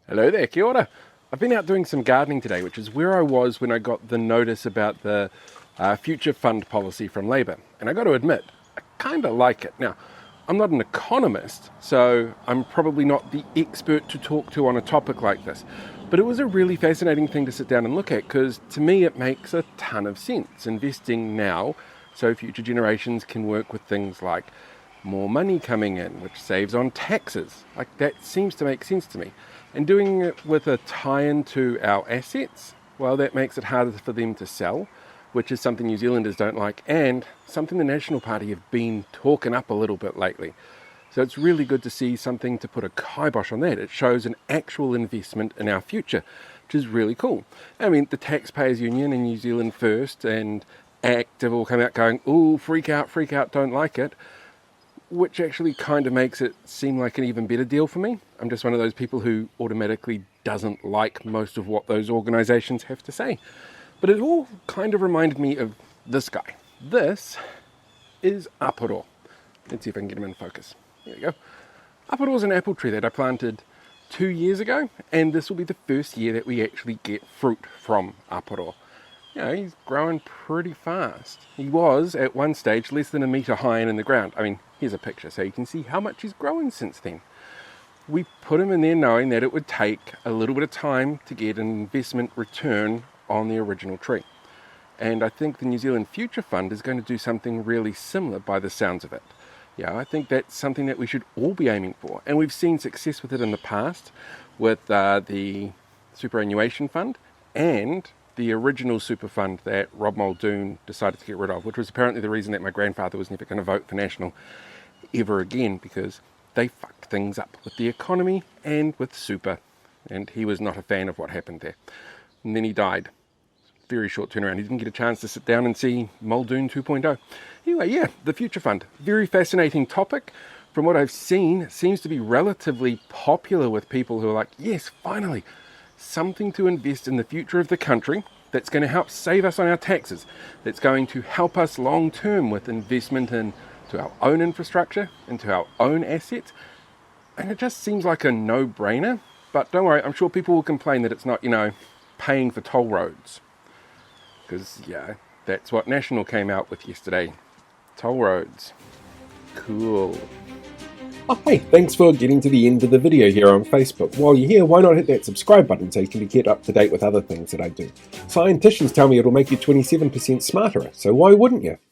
Hello there, kia ora. I've been out doing some gardening today, which is where I was when I got the notice about the future fund policy from Labour. And I got to admit, I kind of like it. Now, I'm not an economist, so I'm probably not the expert to talk to on a topic like this. But it was a really fascinating thing to sit down and look at because to me it makes a ton of sense. Investing now so future generations can work with things like more money coming in, which saves on taxes. Like that seems to make sense to me. And doing it with a tie-in to our assets, well, that makes it harder for them to sell, which is something New Zealanders don't like, and something the National Party have been talking up a little bit lately. So it's really good to see something to put a kibosh on that. It shows an actual investment in our future, which is really cool. I mean, the Taxpayers Union and New Zealand First and ACT have all come out going, ooh, freak out, don't like it, which actually kind of makes it seem like an even better deal for me. I'm just one of those people who automatically doesn't like most of what those organisations have to say. But it all kind of reminded me of this guy. This is Aporo. Let's see if I can get him in focus. There we go. Aporo is an apple tree that I planted 2 years ago, and this will be the first year that we actually get fruit from Aporo. You know, he's growing pretty fast. He was, at one stage, less than a metre high and in the ground. I mean, here's a picture so you can see how much he's grown since then. We put him in there knowing that it would take a little bit of time to get an investment return on the original tree. And I think the New Zealand Future Fund is going to do something really similar by the sounds of it. Yeah, I think that's something that we should all be aiming for. And we've seen success with it in the past with the Superannuation Fund and the original super fund that Rob Muldoon decided to get rid of, which was apparently the reason that my grandfather was never going to vote for National ever again, because they fucked things up with the economy and with super, and he was not a fan of what happened there. And then he died. Very short turnaround. He didn't get a chance to sit down and see Muldoon 2.0. Anyway, yeah, the Future Fund. Very fascinating topic. From what I've seen, it seems to be relatively popular with people who are like, yes, finally, something to invest in the future of the country that's going to help save us on our taxes, that's going to help us long term with investment into our own infrastructure, into our own assets. And it just seems like a no-brainer. But don't worry, I'm sure people will complain that it's not, paying for toll roads. Because, yeah, that's what National came out with yesterday. Toll roads. Cool. Oh, hey, thanks for getting to the end of the video here on Facebook. While you're here, why not hit that subscribe button so you can get up to date with other things that I do. Scientists tell me it'll make you 27% smarter, so why wouldn't you?